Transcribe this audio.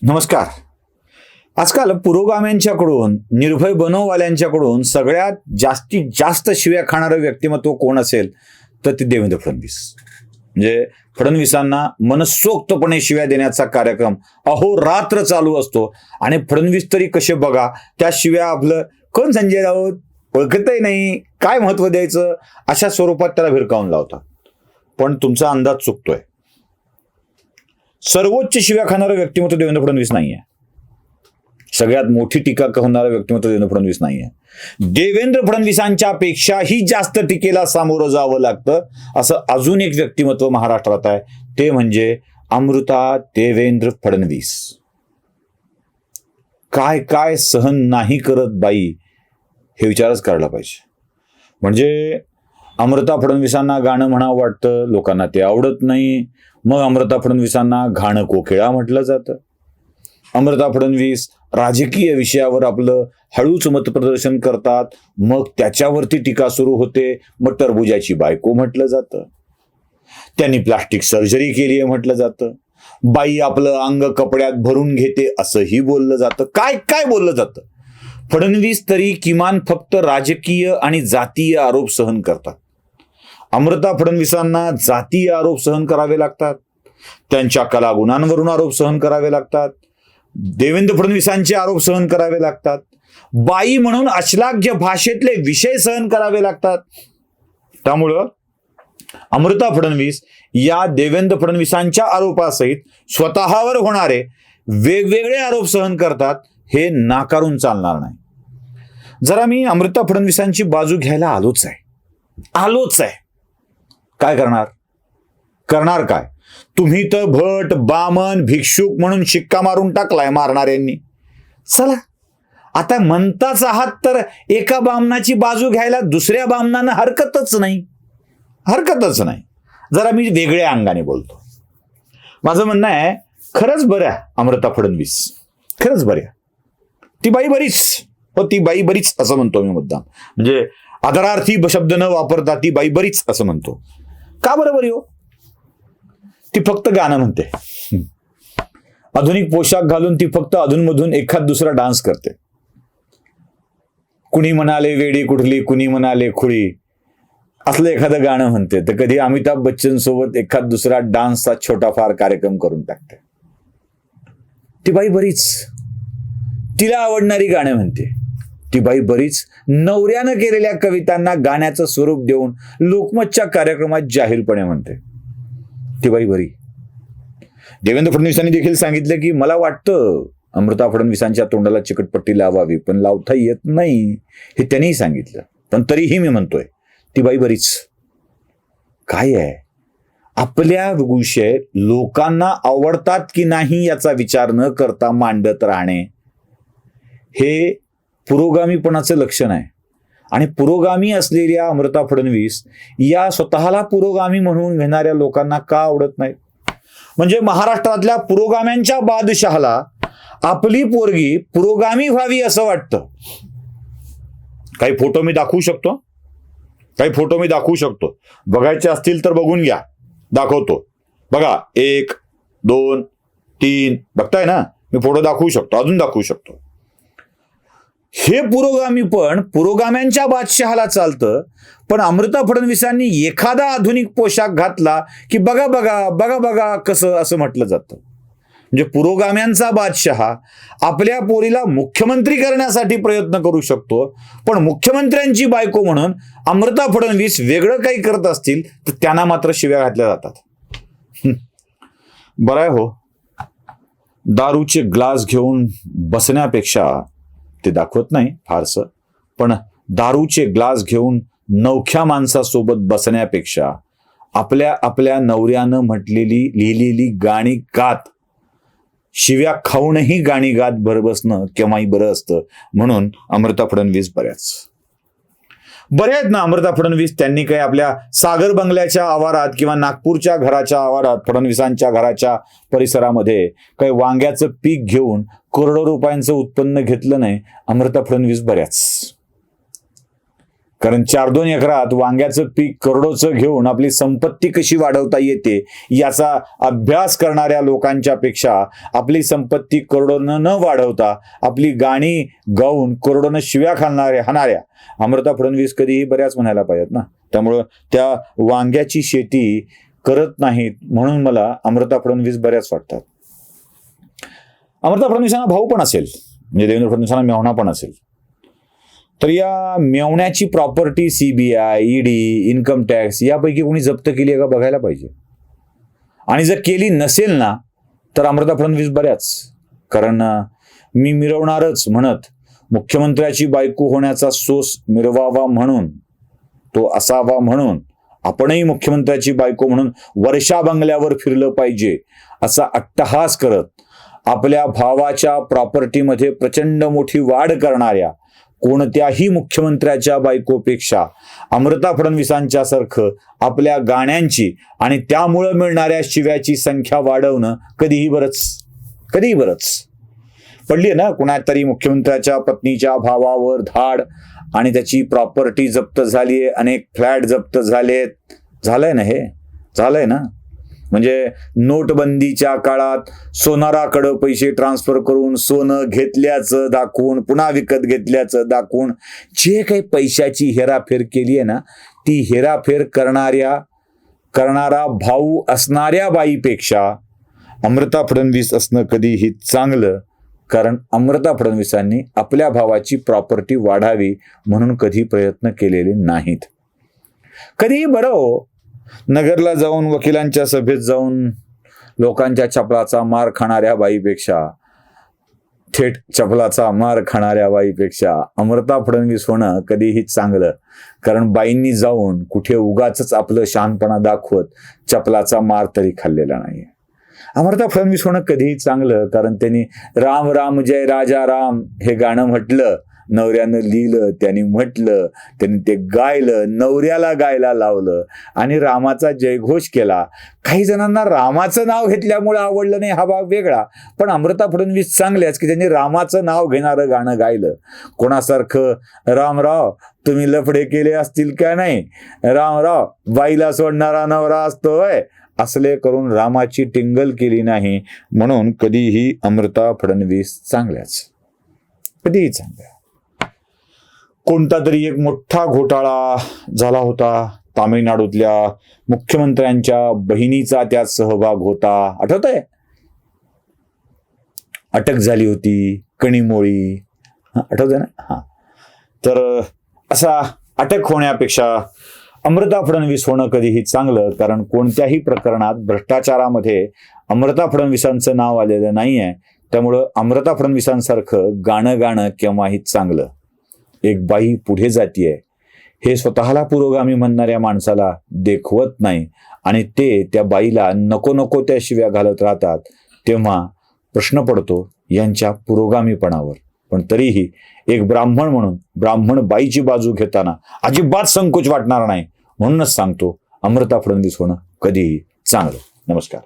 नमस्कार. आजकाल पुरोगाम्यांच्याकडून निर्भय बनववाल्यांच्याकडून सगळ्यात जास्तीत जास्त शिव्या खाणारं व्यक्तिमत्व कोण असेल तर ते देवेंद्र फडणवीस. म्हणजे फडणवीसांना मनसोक्तपणे शिव्या देण्याचा कार्यक्रम अहोरात्र चालू असतो आणि फडणवीस तरी कसे बघा त्या शिव्या आपलं कोण संजय राऊत ओळखतही नाही, काय महत्व द्यायचं अशा स्वरूपात त्याला भिरकावून लावतात. पण तुमचा अंदाज चुकतोय. सर्वोच्च शिव्या खाणारं व्यक्तिमत्व देवेंद्र फडणवीस नाहीये. सगळ्यात मोठी टीका करणारं व्यक्तिमत्व देवेंद्र फडणवीस नाहीये. देवेंद्र फडणवीसांच्या पेक्षाही जास्त टीकेला सामोरं जावं लागतं असं अजून एक व्यक्तिमत्व महाराष्ट्रात आहे, ते म्हणजे अमृता देवेंद्र फडणवीस. काय काय सहन नाही करत बाई हे विचारच करायला पाहिजे. म्हणजे अमृता फडणवीसांना गाणं म्हणावं वाटतं, लोकांना ते आवडत नाही. मग अमृता फडणवीसांना घाणं कोकिळा म्हटलं जातं. अमृता फडणवीस राजकीय विषयावर आपलं हळूच मतप्रदर्शन करतात, मग त्याच्यावरती टीका सुरू होते. मग टरबुजाची बायको म्हटलं जातं, त्यांनी प्लास्टिक सर्जरी केली आहे म्हटलं जातं, बाई आपलं अंग कपड्यात भरून घेते असंही बोललं जातं. काय काय बोललं जातं. फडणवीस तरी किमान फक्त राजकीय आणि जातीय आरोप सहन करतात. अमृता फडणवीसांना जातीय आरोप सहन करावे लागतात, त्यांच्या कलागुणांवरून आरोप सहन करावे लागतात, देवेंद्र फडणवीसांचे आरोप सहन करावे लागतात, बाई म्हणून अश्लाघ्य भाषेतले विषय सहन करावे लागतात. त्यामुळं अमृता फडणवीस या देवेंद्र फडणवीसांच्या आरोपासहित स्वतःवर होणारे वेगवेगळे आरोप सहन करतात, हे नाकारून चालणार नाही. जरा मी अमृता फडणवीसांची बाजू घ्यायला आलोच आहे. काय करणार काय? तुम्ही तर भट बामन भिक्षुक म्हणून शिक्का मारून टाकलाय मारणाऱ्यांनी. चला आता म्हणताच आहात तर एका बामनाची बाजू घ्यायला दुसऱ्या बामनानं हरकतच नाही. जरा मी वेगळ्या अंगाने बोलतो. माझं म्हणणं आहे, खरंच बऱ्या अमृता फडणवीस, खरंच बऱ्या. ती बाई बरीच असं म्हणतो मी मुद्दाम, म्हणजे आदरार्थी शब्द न वापरता ती बाई बरीच असं म्हणतो. का बरं बरी हो? ती फक्त गाणं म्हणते, आधुनिक पोशाख घालून ती फक्त अधूनमधून एखाद दुसरा डान्स करते. कुणी म्हणाले वेडी कुठली, कुणी म्हणाले खुळी असलं एखादं गाणं म्हणते, तर कधी अमिताभ बच्चन सोबत एखाद दुसरा डान्सचा छोटाफार कार्यक्रम करून टाकते. ती बाई बरीच तिला आवडणारी गाणं म्हणते. ती बाई बरीच नवऱ्यानं केलेल्या कवितांना गाण्याचं स्वरूप देऊन लोकमतच्या कार्यक्रमात जाहीरपणे म्हणते. ती बाई बरी. देवेंद्र फडणवीसांनी देखील सांगितलं की मला वाटतं अमृता फडणवीसांच्या तोंडाला चिकटपट्टी लावावी, पण लावता येत नाही हे त्यांनीही सांगितलं. पण तरीही मी म्हणतोय ती बाई बरीच. काय आहे, आपल्या विषय लोकांना आवडतात की नाही याचा विचार न करता मांडत राहणे हे पुरोगामीपणाचं लक्षण आहे. आणि पुरोगामी असलेल्या अमृता फडणवीस या स्वतःला पुरोगामी म्हणून घेणाऱ्या लोकांना का आवडत नाही? म्हणजे महाराष्ट्रातल्या पुरोगाम्यांच्या बादशहाला आपली पोरगी पुरोगामी व्हावी असं वाटतं. काही फोटो मी दाखवू शकतो. बघायचे असतील तर बघून घ्या, दाखवतो. बघा, 1 2 3 बघताय ना, मी फोटो दाखवू शकतो, अजून दाखवू शकतो. हे पुरोगामी पण पुरोगाम्यांच्या बादशहाला चालतं. पण अमृता फडणवीसांनी एखादा आधुनिक पोशाख घातला की बघा कसं असं म्हटलं जातं. म्हणजे पुरोगाम्यांचा बादशहा आपल्या पोरीला मुख्यमंत्री करण्यासाठी प्रयत्न करू शकतो, पण मुख्यमंत्र्यांची बायको म्हणून अमृता फडणवीस वेगळं काही करत असतील तर त्यांना मात्र शिव्या घातल्या जातात. बरं आहे हो, दारूचे ग्लास घेऊन बसण्यापेक्षा, ते दाखवत नाही फारसं, पण दारूचे ग्लास घेऊन नवख्या माणसासोबत बसण्यापेक्षा आपल्या नवऱ्यानं लिहिलेली गाणी गात, शिव्या खाऊनही गाणी गात भर बसणं केव्हाही बरं असतं. म्हणून अमृता फडणवीस बऱ्या आहेत ना. अमृता फडणवीस त्यांनी काही आपल्या सागर बंगल्याच्या आवारात किंवा नागपूरच्या घराच्या आवारात, फडणवीसांच्या घराच्या परिसरामध्ये काही वांग्याचं पीक घेऊन करोडो रुपयांचं उत्पन्न घेतलं नाही. अमृता फडणवीस बऱ्याच. कारण 4-2 एकरात वांग्याचं पीक करोडोचं घेऊन आपली संपत्ती कशी वाढवता येते याचा अभ्यास करणाऱ्या लोकांच्या पेक्षा आपली संपत्ती करोडोनं न वाढवता आपली गाणी गाऊन करोडोनं शिव्या हाणाऱ्या अमृता फडणवीस कधीही बऱ्याच म्हणायला पाहिजेत ना. त्यामुळं त्या वांग्याची शेती करत नाहीत म्हणून मला अमृता फडणवीस बऱ्याच वाटतात. अमृता फडणवीसांना भाऊ पण असेल, म्हणजे देवेंद्र फडणवीसांना मेव्हणा पण असेल, तर या मेव्हण्याची property CBI, ED, income tax यापैकी कोणी जप्त केली आहे का बघायला पाहिजे. आणि जर केली नसेल ना तर अमृता फडणवीस बऱ्याच, कारण मी मिरवणारच म्हणत मुख्यमंत्र्याची बायको होण्याचा सोस मिरवावा म्हणून, तो असावा म्हणून आपणही मुख्यमंत्र्याची बायको म्हणून वर्षा बंगल्यावर फिरलं पाहिजे असा अट्टहास करत आपल्या भावाच्या प्रॉपर्टीमध्ये प्रचंड मोठी वाढ करणाऱ्या कोणत्याही मुख्यमंत्र्याच्या बायकोपेक्षा अमृता फडणवीसांच्या सारखं आपल्या गाण्यांची आणि त्यामुळं मिळणाऱ्या शिव्याची संख्या वाढवणं कधीही बरंच पडली आहे ना. कुणातरी मुख्यमंत्र्याच्या पत्नीच्या भावावर धाड आणि त्याची प्रॉपर्टी जप्त झाली आहे, अनेक फ्लॅट जप्त झालंय ना, हे झालंय ना. म्हणजे नोटबंदीच्या काळात सोनाराकडं पैसे ट्रान्सफर करून सोनं घेतल्याचं दाखवून पुन्हा विकत घेतल्याचं दाखवून जे काही पैशाची हेराफेर केली आहे ना, ती हेराफेर करणारा भाऊ असणाऱ्या बाईपेक्षा अमृता फडणवीस असणं कधीही चांगलं. कारण अमृता फडणवीसांनी आपल्या भावाची प्रॉपर्टी वाढावी म्हणून कधी प्रयत्न केलेले नाहीत. कधीही बरं हो, नगरला जाऊन वकिलांच्या सभेत जाऊन लोकांच्या चपलाचा मार खाणाऱ्या बाईपेक्षा, थेट चपलाचा मार खाणाऱ्या बाईपेक्षा अमृता फडणवीस होणं कधीही चांगलं. कारण बाईंनी जाऊन कुठे उगाच आपलं शहाणपणा दाखवत चपलाचा मार तरी खाल्लेला नाहीये. अमृता फडणवीस होणं कधीही चांगलं, कारण त्यांनी राम राम जय राजा राम हे गाणं म्हटलं, नवऱ्यानं लिहिलं, त्यांनी म्हटलं, त्यांनी ते गायलं, नवऱ्याला गायला लावलं आणि रामाचा जयघोष केला. काही जणांना रामाचं नाव घेतल्यामुळे आवडलं नाही हा भाग वेगळा, पण अमृता फडणवीस चांगल्याच की त्यांनी रामाचं नाव घेणारं गाणं गायलं. कोणासारखं रामराव तुम्ही लफडे केले असतील का नाही, रामराव बाईला सोडणारा नवरा असतोय, असले करून रामाची टिंगल केली नाही. म्हणून कधीही अमृता फडणवीस चांगल्याच, कधीही चांगल्या. कोणता तरी एक मोठा घोटाळा झाला होता तामिळनाडूतल्या मुख्यमंत्र्यांच्या बहिणीचा त्यात सहभाग होता, आठवतंय? अटक झाली होती कणीमोळी, आठवतंय ना? हा, तर असा अटक होण्यापेक्षा अमृता फडणवीस होणं कधीही चांगलं. कारण कोणत्याही प्रकरणात भ्रष्टाचारामध्ये अमृता फडणवीसांचं नाव आलेलं नाहीये. त्यामुळं अमृता फडणवीसांसारखं गाणं केव्हाही चांगलं. एक बाई पुढे जातीये हे स्वतःला पुरोगामी म्हणणाऱ्या माणसाला देखवत नाही आणि ते त्या बाईला नको त्या शिव्या घालत राहतात, तेव्हा प्रश्न पडतो यांच्या पुरोगामीपणावर. पण तरीही एक ब्राह्मण म्हणून ब्राह्मण बाईची बाजू घेताना अजिबात संकोच वाटणार नाही. म्हणूनच सांगतो, अमृता फडणवीस होणं कधीही चांगलं. नमस्कार.